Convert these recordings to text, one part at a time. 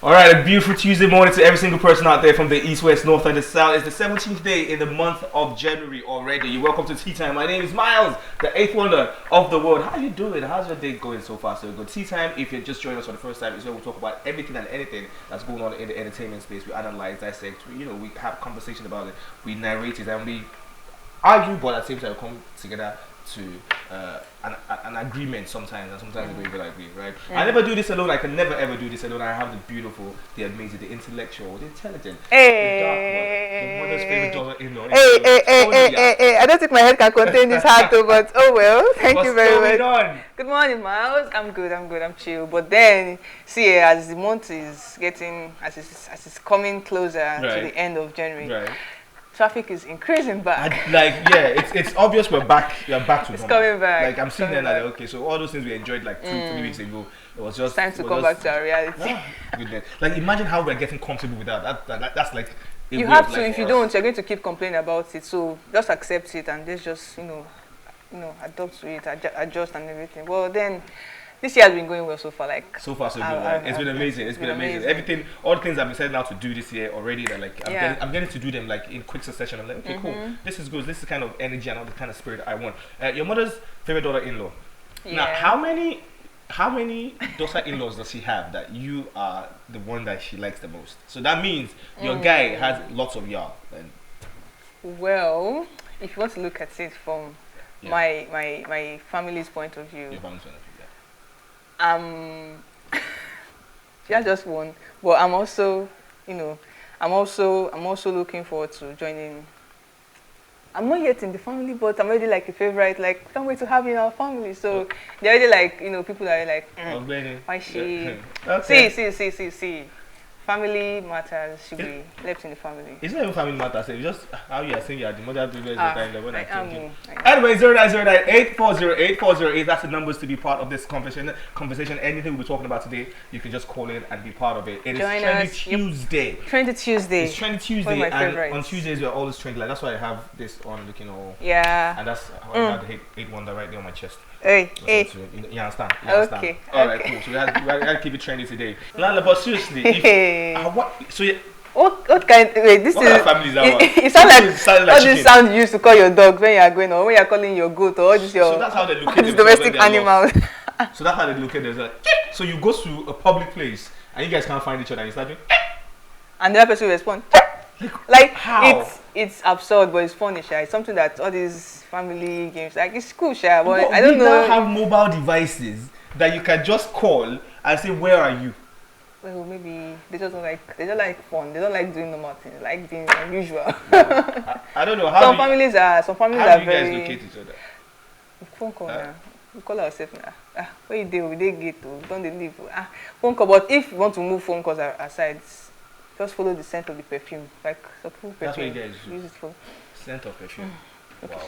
All right, a beautiful Tuesday morning to every single person out there from the east, west, north, and the south. It's the 17th day in the month of January already. You're welcome to Tea Time. My name is Miles, the 8th wonder of the world. How you doing? How's your day going so far? So good. Tea Time, if you're just joining us for the first time, is where we talk about everything and anything that's going on in the entertainment space. We analyze, dissect, we have conversation about it. We narrate it and we argue, but at the same time we come together to an agreement sometimes, and sometimes we will agree, right? I never do this alone. I can never ever do this alone. I have the beautiful, the amazing, the intellectual, the intelligent, the dark one, the mother's favorite daughter-in-law. Hey, I don't think my head can contain this hat though, but oh well. Thank you very much. Good morning, Miles. I'm good, I'm chill. But then, see, as the month is getting, as it's coming closer to the end of January, traffic is increasing back. It's obvious we're back. You're back to normal. It's coming back. Like I'm seeing that. Like, okay, so all those things we enjoyed like 2-3 weeks ago, it was just time to come back to our reality. Goodness. Like imagine how we're getting comfortable with that. That's like you have to. If you don't, you're going to keep complaining about it. So just accept it and just adopt to it, adjust and everything. Well then. This year has been going well so far. So far, so good. It's been amazing. It's been amazing. Everything, all the things I've been setting out to do this year already. That I'm getting to do them like in quick succession. I'm like, okay, cool. This is good. This is the kind of energy and all the kind of spirit I want. Your mother's favorite daughter-in-law. Yeah. Now, how many daughter-in-laws does she have that you are the one that she likes the most? So that means your guy has lots of y'all. Well, if you want to look at it from my family's point of view. Your family's point of view. She has just one, but I'm also looking forward to joining. I'm not yet in the family, but I'm already like a favorite. Like, can't wait to have you in our family. So they're already like, people are like, why she? Okay. See. Family matters should be left in the family. It's not even family matters. It's just how you are saying you are the mother to the time. Anyway, 0909-8408-408. That's the numbers to be part of this conversation. Anything we'll be talking about today, you can just call in and be part of it. It is Trendy Tuesday. Trendy Tuesday. It's Trendy Tuesday, and on Tuesdays we're always trending. Like that's why I have this on, looking all. Yeah. And that's why I have the 8 wonder right there on my chest. Hey. You understand? Okay. All right, cool. So we have to keep it trendy today. Lala, but seriously, what kind? Wait, this what is. Families are it sounds like all this sound you used to call your dog when you are going, or when you are calling your goat, or all this your. So that's how they look at domestic animals. So that's how they look at it. Like, so you go to a public place and you guys can't find each other and you start doing. And the other person will respond. Like how? It's absurd, but it's funny, Sha. It's something that all these family games, like it's cool, Sha. But I don't know. We now have mobile devices that you can just call and say, "Where are you?" Well, maybe they don't like fun. They don't like doing normal things. They like being unusual. I don't know how. Some families are very. How do you guys locate each other? Phone call now. We call ourselves now. Where you deal, we dey get to. Don't they leave? Phone call. But if you want to move phone calls aside. Just follow the scent of the perfume, like the perfume. That's what you guys use it for. Scent of perfume. Wow.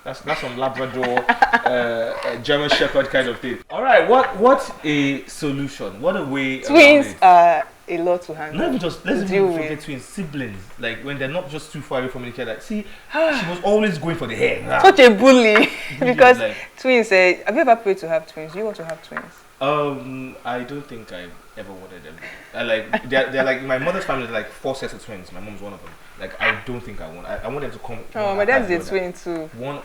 That's some Labrador, German Shepherd kind of thing. All right, what a solution? What a way. Twins are a lot to handle. Let's even forget twins, siblings. Like when they're not just too far away from each other. See, she was always going for the hair. Such a bully, because twins. Have you ever prayed to have twins? Do you want to have twins? I don't think I ever wanted them. They're like my mother's family. Is like 4 sets of twins. My mom's one of them. Like I don't think I want. I want them to come. Oh, my dad's a twin too. What?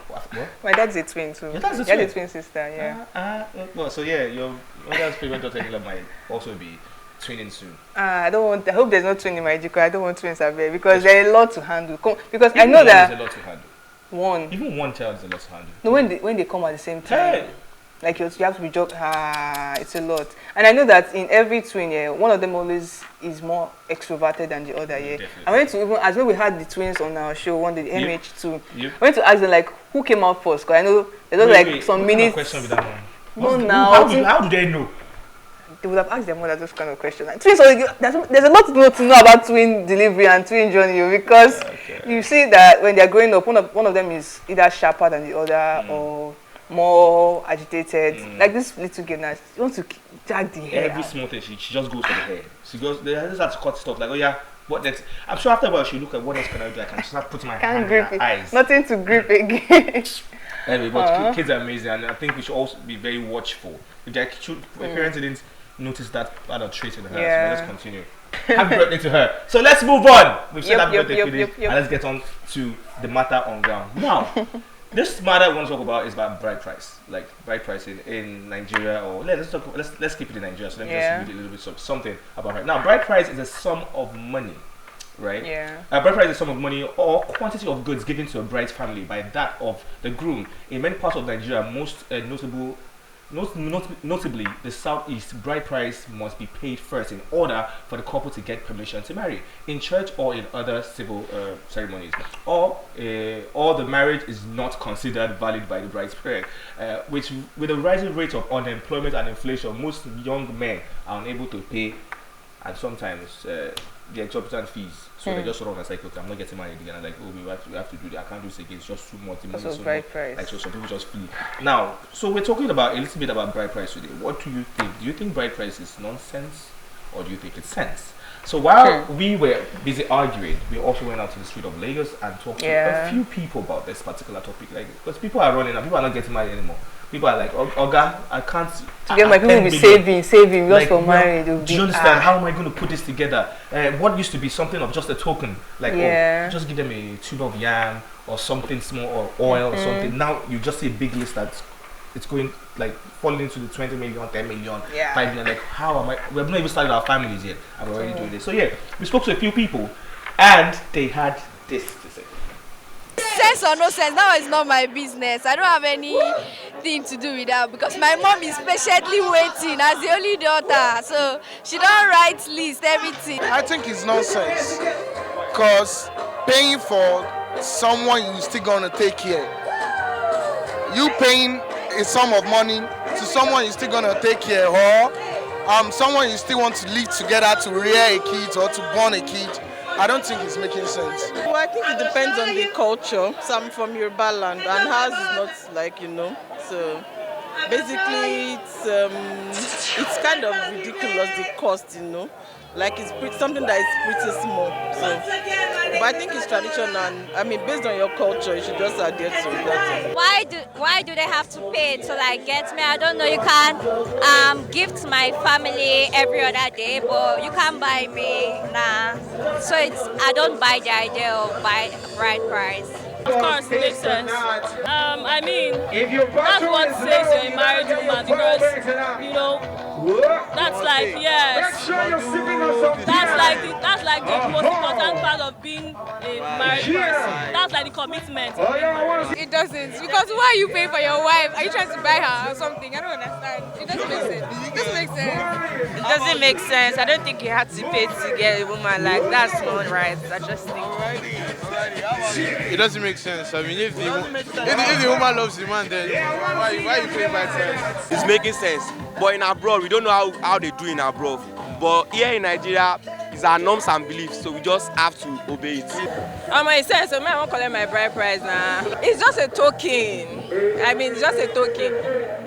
My dad's a twin too. Your dad's a twin. You're the twin sister, yeah. Well, so yeah, your mother's favorite daughter might also be twinning soon. I hope there's no twin in my Jiko. I don't want twins out there because there's a lot to handle. Because I know that there's a lot to handle. Even one child is a lot to handle. No, when they come at the same time. Hey. Like you have to be joking. It's a lot. And I know that in every twin, one of them always is more extroverted than the other. Yeah. I went to as when we had the twins on our show, one day, MH2. I went to ask them like who came out first. Because I know there's some minutes. Question with that one. No, now. How do they know? They would have asked their mother those kind of questions. Like, twins, there's a lot to know about twin delivery and twin journey because you see that when they're growing up, one of them is either sharper than the other or more agitated. Like this little girl now, she wants to drag the hair. Every small thing, she just goes for the hair. She goes, they just have to cut stuff like, oh yeah, what next? I'm sure after a while she'll look at what else can I do. I can start putting my hand in her eyes. Nothing to grip again. Anyway, but kids are amazing, and I think we should also be very watchful. If their parents didn't noticed that other trait in her. So let's continue. Happy birthday to her. So let's move on. We've said happy birthday, and let's get on to the matter on ground. Now, this matter I want to talk about is about bride price, like bride price in Nigeria, or let's keep it in Nigeria. So let me just read a little bit of something about her. Now, bride price is a sum of money, right? Yeah. A bride price is a sum of money or quantity of goods given to a bride's family by that of the groom. In many parts of Nigeria, notably the southeast, bride price must be paid first in order for the couple to get permission to marry in church or in other civil ceremonies, or the marriage is not considered valid by the bride's parents. Which, with the rising rate of unemployment and inflation, most young men are unable to pay, and sometimes the exorbitant fees. So they just run and say, okay, I'm not getting married again. I'm like, oh, we have to do that. I can't do this again. It's just too much. So bride price. Like, so some people just flee. Now, so we're talking about a little bit about bride price today. What do you think? Do you think bride price is nonsense, or do you think it's sense? So while we were busy arguing, we also went out to the street of Lagos and talked to a few people about this particular topic. Like, because people are running out, people are not getting married anymore. People are like, Oga, I can't. My people will be saving just for marriage. Do you understand? How am I going to put this together? What used to be something of just a token, like just give them a tube of yam or something small, or oil or something. Now you just see a big list that's it's going like falling into the 20 million, 10 million, 5 million. Like, how am I? We have not even started our families yet, and we're already doing this. So we spoke to a few people, and they had this to say. Sense or no sense, that is not my business. I don't have anything to do with that because my mom is patiently waiting as the only daughter, so she don't write list, everything. I think it's nonsense because paying for someone you're still gonna take care. You paying a sum of money to someone you're still gonna take care, or someone you still want to live together to rear a kid or to born a kid. I don't think it's making sense. Well, I think it depends on the culture. Some from Yoruba land, and hers is not like, so basically it's kind of ridiculous, the cost, like it's something that is pretty small. So, but I think it's traditional, and I mean, based on your culture, you should just adhere to that. Why do they have to pay to like get me? I don't know. You can gift my family every other day, but you can't buy me. Nah. So I don't buy the idea of bride price. Of course, it makes sense. I mean, that's what says you're a married woman because, that's like, yes, that's like the most important part of being a married person. That's like the commitment. It doesn't, because why are you paying for your wife? Are you trying to buy her or something? I don't understand. It doesn't make sense. It doesn't make sense. It doesn't make sense. I don't think you have to pay to get a woman. Like, that's not right. I just think it doesn't make sense. I mean, if the woman loves the man, then why are you paying by sense? It's making sense. But in abroad, we don't know how they do in abroad. But here in Nigeria, it's our norms and beliefs, so we just have to obey it. It says, so I won't collect my bride price now. It's just a token. I mean, it's just a token.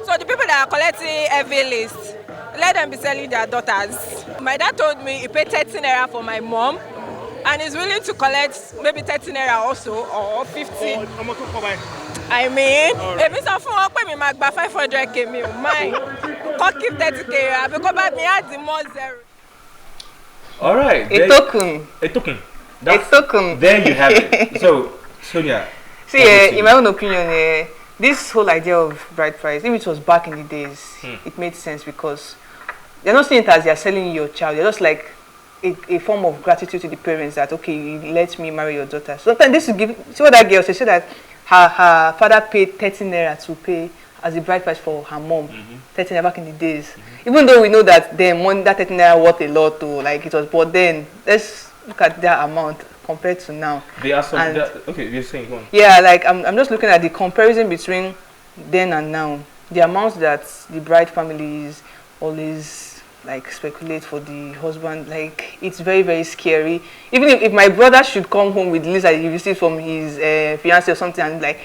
So the people that are collecting every list, let them be selling their daughters. My dad told me he paid 13 naira for my mom, and he's willing to collect maybe 30 naira also, or 50. I mean, if it's a phone, pay me my 500k me, mine. Can't keep 30k because me had the more zero. All right. A token. There you have it. So, Sonia. See, in my own opinion, this whole idea of bride price, if it was back in the days, it made sense because they're not seeing it as they're selling your child. They're just like a form of gratitude to the parents that, okay, you let me marry your daughter. So then this is see what that girl said. She said that her father paid 13 naira to pay as a bride price for her mom. 13 naira back in the days. Even though we know that then that 13 naira worth a lot, like it was, but then let's look at that amount compared to now. They are some. Okay, you're saying, go on. Yeah, like I'm just looking at the comparison between then and now. The amount that the bride families always like speculate for the husband, like it's very, very scary. Even if my brother should come home with the list that he received from his fiance or something, and like,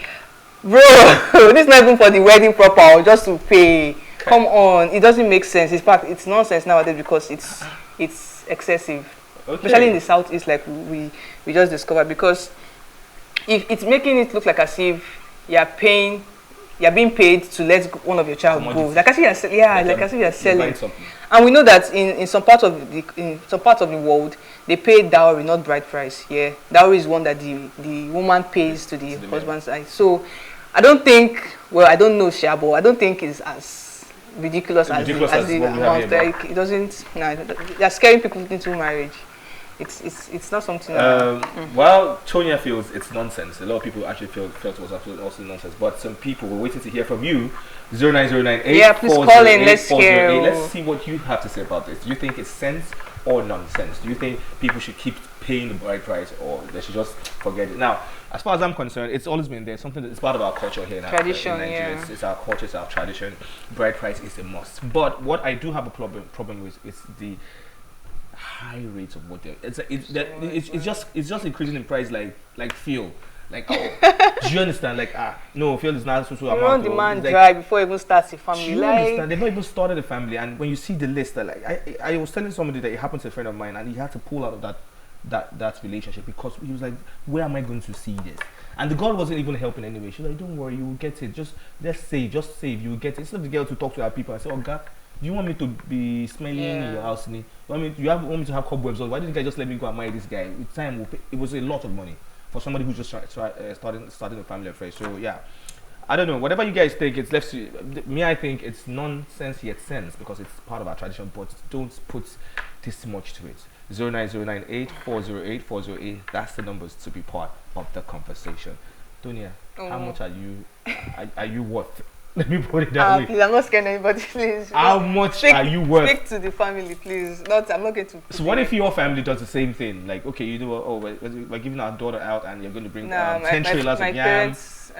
bro, this is not even for the wedding proper, or just to pay. Okay. Come on, it doesn't make sense. In fact, it's nonsense nowadays because it's excessive, especially in the southeast, like we just discovered. Because if it's making it look like as if you're you're being paid to let one of your child go. Like I see, like I see, you're selling. Something. And we know that in some parts of the world, they pay dowry, not bride price. Yeah, dowry is one that the woman pays to the husband's side. So I don't think. Well, I don't know, Shabo. I don't think it's as ridiculous as the amount. Like it doesn't. No, they're scaring people into marriage. It's not something. Well, Tonya feels it's nonsense. A lot of people actually felt it was absolutely also nonsense. But some people were waiting to hear from you. 09098. Yeah, please call in. Let's hear. Let's see what you have to say about this. Do you think it's sense or nonsense? Do you think people should keep paying the bride price, or they should just forget it? Now, as far as I'm concerned, it's always been there. Something that's part of our culture here in Nigeria. Yeah. It's our culture, it's our tradition. Bride price is a must. But what I do have a problem with is the high rates of what they're it's just increasing in price like fuel. Like, oh, do you understand? Like, no, fuel is not so amount. The man dry before he even starts a family. Do you understand? They've not even started a family, and when you see the list, like I was telling somebody that it happened to a friend of mine, and he had to pull out of that relationship because he was like, where am I going to see this? And the girl wasn't even helping anyway. She was like, don't worry, you will get it. Just save, you will get it. Instead of the girl to talk to her people and say, oh God, do you want me to be smelling in your house? You want me to have cobwebs? Or why didn't you guys just let me go and marry this guy? With time, it was a lot of money for somebody who just starting a family afresh. So yeah, I don't know. Whatever you guys think, it's left to me. I think it's nonsense yet sense because it's part of our tradition. But don't put this much to it. 09098 408 408. That's the numbers to be part of the conversation. Donia, how much are you worth? Let me put it that way. Please, I'm not scaring anybody, please. How much are you worth? Speak to the family, please. I'm not going to. So what if your family does the same thing? Like, okay, you do. We're giving our daughter out, and you're going to bring 10 trailers of yams,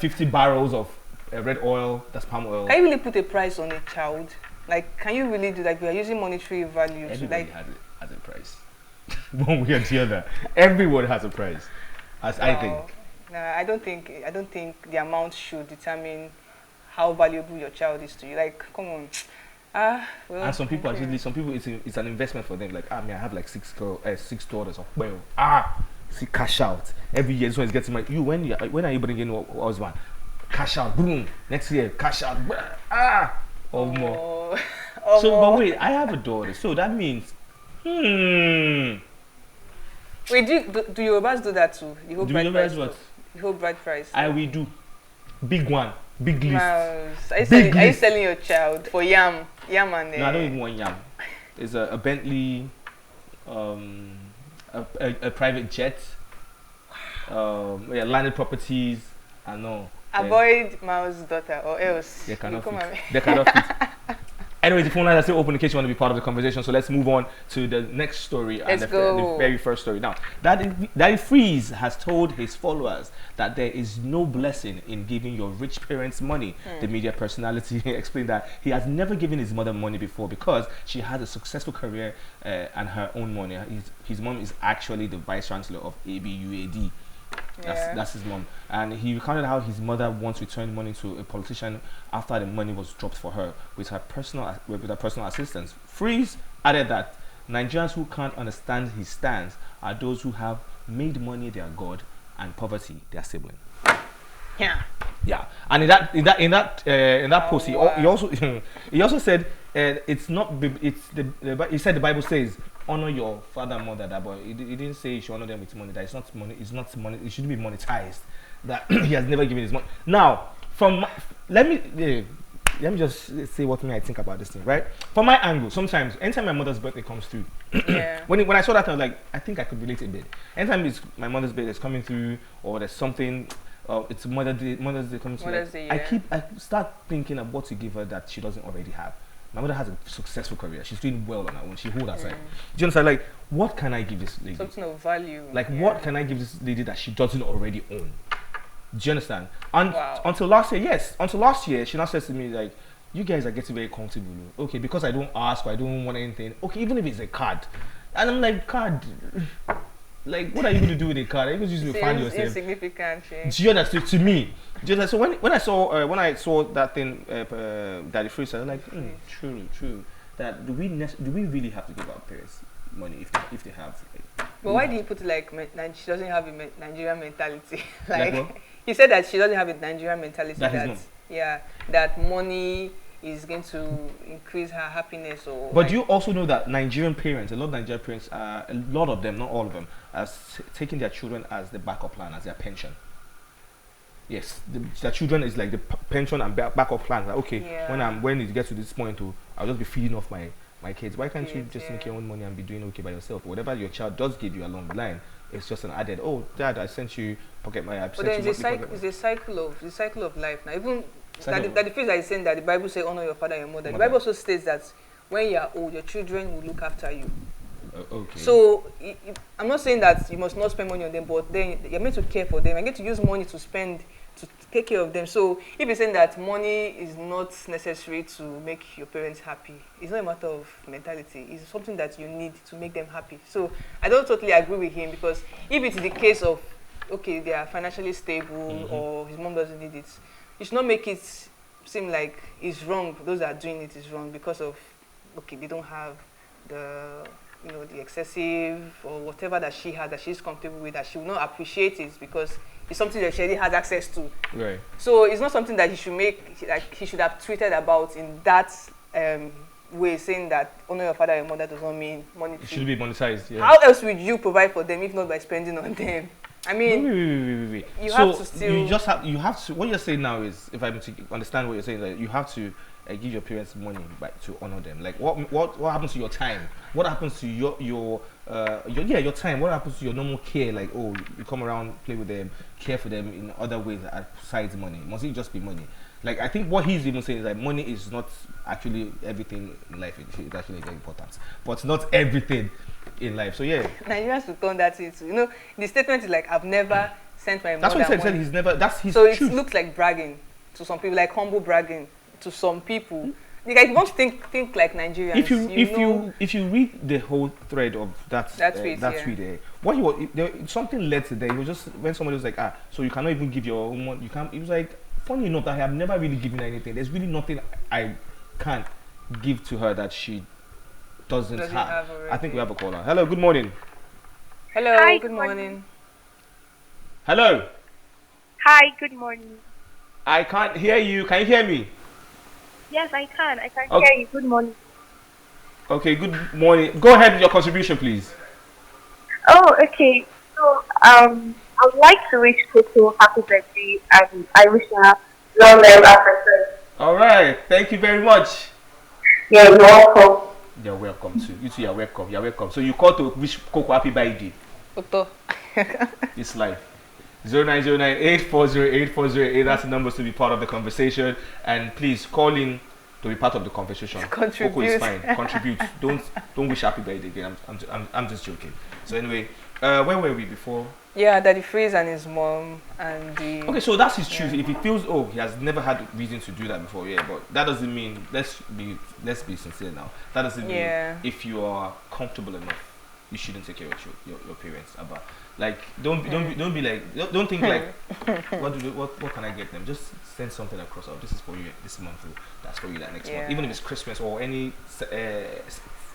50 barrels of red oil. That's palm oil. Can you really put a price on a child? Like, can you really do that? We are using monetary value. Everybody has a price. One way or the other, everyone has a price. I think. No, I don't think the amount should determine how valuable your child is to you. Like, come on. And some people it's an investment for them. Like, I have like 6 daughters. See, cash out every year. This one is getting married. When are you bringing your husband? Cash out, boom. Next year, cash out. Or more. So, but wait, I have a daughter. So that means, Wait, do Yorubas do that too? The whole bride price. What? The whole bride price. We do. Big one. Big list. Are you selling your child for yam? Yam and no, I don't even want yam. It's a Bentley, a private jet, landed properties. I know. Avoid Mao's daughter or else. They cannot fit. Anyway, the phone lines are still open in case you want to be part of the conversation. So let's move on to the next story and the very first story. Now, Daddy Freeze has told his followers that there is no blessing in giving your rich parents money. The media personality explained that he has never given his mother money before because she has a successful career and her own money. His mom is actually the vice chancellor of ABUAD. That's his mom, and he recounted how his mother once returned money to a politician after the money was dropped for her with her personal assistance. Freeze added that Nigerians who can't understand his stance are those who have made money their god and poverty their sibling. Yeah, and in that post, he also said he said the Bible says honor your father and mother. That boy, he didn't say you should honor them with money. That it's not money. It's not money. It shouldn't be monetized. That he has never given his money. Now, let me just say what I think about this thing. Right, from my angle, sometimes anytime my mother's birthday comes through, when I saw that, I was like, I think I could relate a bit. Anytime it's my mother's birthday is coming through, or there's something. It's Mother's Day coming through. I start thinking of what to give her that she doesn't already have. My mother has a successful career. She's doing well on her own. She holds her side. Do you understand? Like, what can I give this lady? Something of value. Like, what can I give this lady that she doesn't already own? Do you understand? Until last year, she now says to me, like, you guys are getting very comfortable. Okay, because I don't ask or I don't want anything. Okay, even if it's a card. And I'm like, card? Like, what are you going to do with a card? Are you going to use it to find yourself? Insignificant change. Do you understand? To me. So when I saw that thing, Daddy Freeze, I was like, true. That do we really have to give our parents money if they have? But why do you put it like she doesn't have a Nigerian mentality? Like He said that she doesn't have a Nigerian mentality. That that money is going to increase her happiness. Or but do you also know that Nigerian parents, a lot of Nigerian parents, a lot of them, not all of them, are taking their children as the backup plan, as their pension. Yes, their children is like the pension and backup plan. Like, okay, when it gets to this point, I'll just be feeding off my kids. Why can't you just make your own money and be doing okay by yourself? Whatever your child does give you along the line, it's just an added. Oh, Dad, I sent you pocket money. But then it's a cycle of life now. Even that the phrase that is saying that the Bible says honor your father and your mother. The Bible also states that when you are old, your children will look after you. Okay. So I'm not saying that you must not spend money on them, but then you're meant to care for them and get to use money to spend to take care of them. So if you're saying that money is not necessary to make your parents happy, it's not a matter of mentality. It's something that you need to make them happy. So I don't totally agree with him, because if it's the case of, okay, they are financially stable or his mom doesn't need it, you should not make it seem like it's wrong. Those that are doing it is wrong because of, okay, they don't have the excessive or whatever that she has, that she's comfortable with, that she will not appreciate it because it's something that she already has access to. Right. So it's not something that he should he should have tweeted about in that way, saying that honor your father and mother does not mean money. It should be monetized. Yeah. How else would you provide for them if not by spending on them? I mean, wait. You have to still. You have to. What you're saying now is, if I'm to understand what you're saying, that you have to give your parents money to honor them. Like what happens to your time? What happens to your time? What happens to your normal care? Like, oh, you come around, play with them, care for them in other ways besides money. Must it just be money? Like, I think what he's even saying is that money is not actually everything in life. It's actually very important, but not everything in life. So yeah, Nigerians will turn that into, the statement is like, I've never sent my mother. That's what he said. He's never. That's his. So truth. It looks like bragging to some people, like humble bragging to some people. Like, you want to think like Nigerians. If you read the whole thread of that tweet there, what he was, something led to there. It was just when somebody was like, so you cannot even give your own money. You can't. It was like, funny enough, I have never really given her anything. There's really nothing I can't give to her that she doesn't have. I think we have a caller. Hello, good morning. Hello, Hi, good morning. Hello. Hi, good morning. I can't hear you. Can you hear me? Yes, I can. I can hear you. Good morning. Okay, good morning. Go ahead with your contribution, please. Oh, okay. So, I would like to wish Coco happy birthday, and I wish her long life after. All right. Thank you very much. Yeah, you're welcome. You're welcome too. You too. You're welcome. You're welcome. So you called to wish Coco happy birthday. It's live. 0909-840-8408. That's the numbers to be part of the conversation, and please call in to be part of the conversation. Contribute. Coco is fine. Contribute. Don't wish happy birthday again. I'm just joking. So anyway, where were we before? Yeah, Daddy Freeze and his mom and the. Okay, so that's his truth. If he feels he has never had reason to do that before, but that doesn't mean, let's be sincere now. That doesn't mean if you are comfortable enough, you shouldn't take care of your parents. About like don't be like, don't think like what can I get them? Just send something across. Oh, this is for you this month. That's for you that next month. Even if it's Christmas or any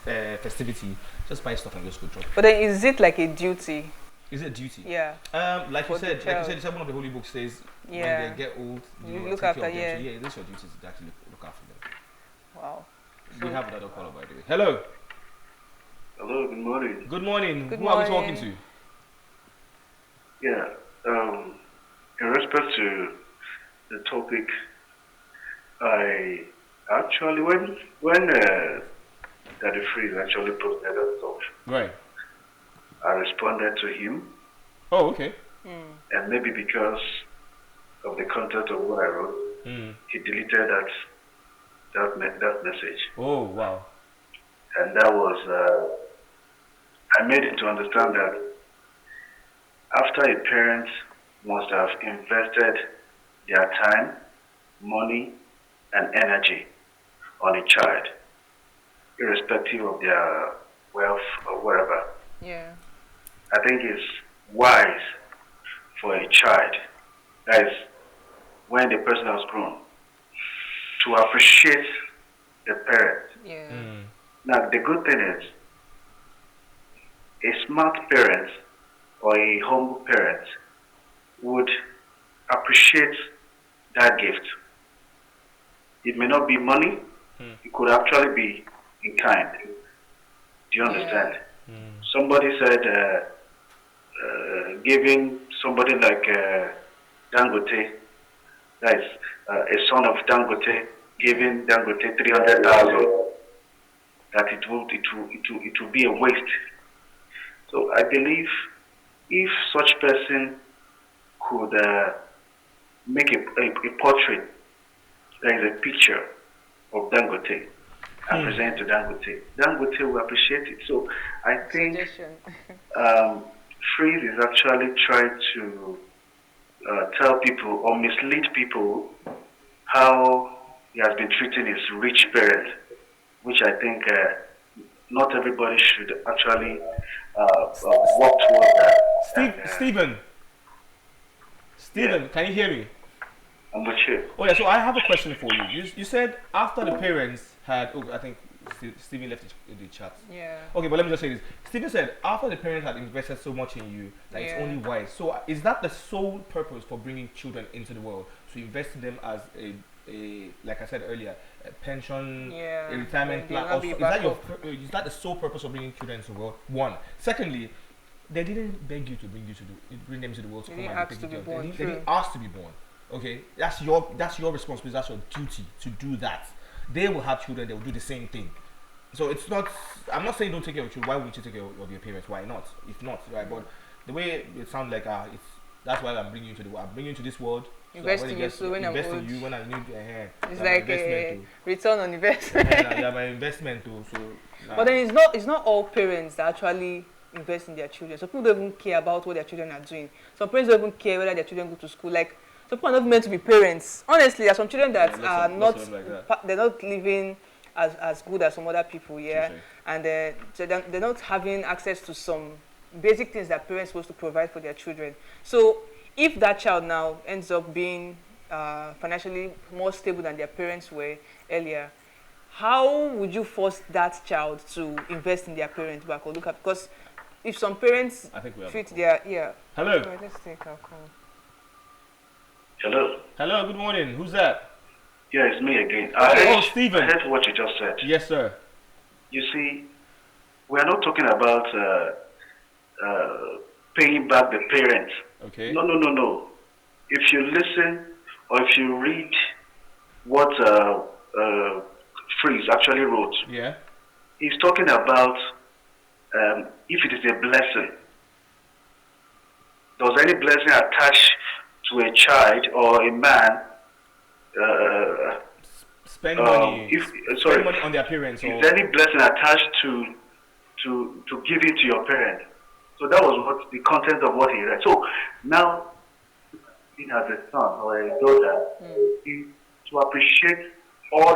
festivity, just buy stuff and just go drop it. But then is it like a duty? Is it a duty? Yeah. Like you said, one of the holy books says when they get old, you look after them. So yeah, this is your duty to actually look after them. Wow. We have another caller, by the way. Hello. Hello. Good morning. Good morning. Who are we talking to? Yeah. In respect to the topic, I actually when Daddy Freeze actually posted that stuff. Right. I responded to him. Oh, okay. And maybe because of the content of what I wrote, he deleted that message. Oh, wow. And that was, I made him to understand that after a parent must have invested their time, money, and energy on a child, irrespective of their wealth or whatever. Yeah. I think it's wise for a child, that is, when the person has grown, to appreciate the parent. Yeah. Now, the good thing is, a smart parent or a humble parent would appreciate that gift. It may not be money. It could actually be in kind. Do you understand? Somebody said giving somebody like Dangote, that is a son of Dangote, giving Dangote 300,000, that it will be a waste. So I believe if such person could make a portrait, there is a picture of Dangote, and present to Dangote, Dangote will appreciate it. So I think Freeze is actually trying to tell people or mislead people how he has been treating his rich parents, which I think not everybody should actually work towards that. Stephen, can you hear me? I'm with you. Oh yeah, so I have a question for you. You said after the parents had, I think Stephen left the chat. Yeah. Okay, but let me just say this. Stephen said after the parents had invested so much in you that it's only wise. So is that the sole purpose for bringing children into the world? To invest in them as a like I said earlier, a pension, a retirement plan. Also, is that the sole purpose of bringing children into the world? One. Secondly, they didn't beg you to bring them to the world to come and take them. They didn't ask to be born. Okay, that's your responsibility. That's your duty to do that. They will have children. They will do the same thing. So it's not. I'm not saying don't take care of your children. Why would you take care of your parents? Why not? If not, right? But the way it sounds like that's why I'm bringing you to the world. I'm bringing you to this world. Invest in you. So when I'm old, invest in you when I need it's like a return on investment. Yeah, my investment too. So. But then it's not all parents that actually invest in their children. So people don't even care about what their children are doing. Some parents don't even care whether their children go to school. Like. Some people are not meant to be parents. Honestly, there are some children that are not, they're not living as good as some other people, and so they're not having access to some basic things that parents are supposed to provide for their children. So if that child now ends up being financially more stable than their parents were earlier, how would you force that child to invest in their parents back or look at? Because if some parents treat their Hello. Wait, let's take our call. Hello. Hello, good morning. Who's that? Yeah, it's me again. Stephen. I heard what you just said. Yes, sir. You see, we are not talking about paying back the parents. Okay. No. If you listen or if you read what Freeze actually wrote, he's talking about if it is a blessing. Does any blessing attach to a child or a man spend money on their parents? Is there any blessing attached to giving to your parents? So that was what the content of what he read. So now, being as a son or a daughter, is to appreciate all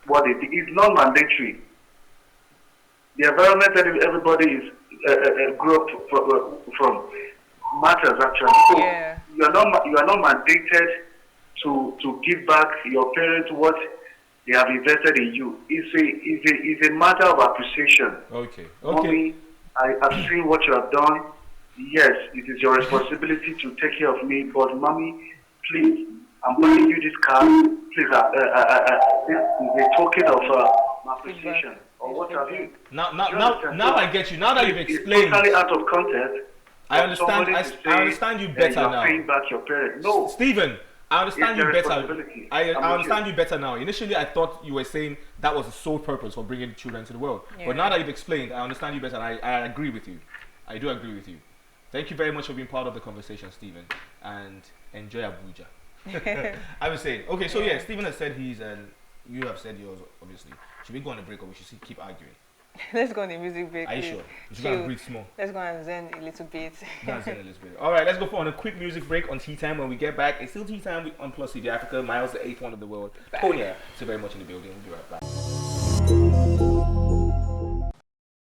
what they did. It's not mandatory. The environment that everybody is grew up from matters actually. So you are not mandated to give back your parents what they have invested in you. It's a matter of appreciation. Okay. Mommy, I have seen what you have done. Yes, it is your responsibility to take care of me, but mommy, please, I'm buying you this car. Please, this is a token of my appreciation. Or what have you? Now I get you. Now that you've explained. It's totally out of context. I understand. I understand you better now. Paying back your parents. No, Stephen, I understand you better. I understand you better now. Initially, I thought you were saying that was the sole purpose for bringing children to the world. But now that you've explained, I understand you better. And I agree with you. I do agree with you. Thank you very much for being part of the conversation, Stephen. And enjoy Abuja. I was saying. Okay, so Stephen has said he's you have said yours, obviously. Should we go on a break or we should keep arguing? Let's go on a music break. Are you sure? You should go and breathe small. Let's go and zen a little bit. Alright, let's go on a quick music break on Teatime. When we get back, it's still Teatime on PlusTvAfrica. Miles, the 8th one of the world. Konya, so very much in the building. We'll be right back.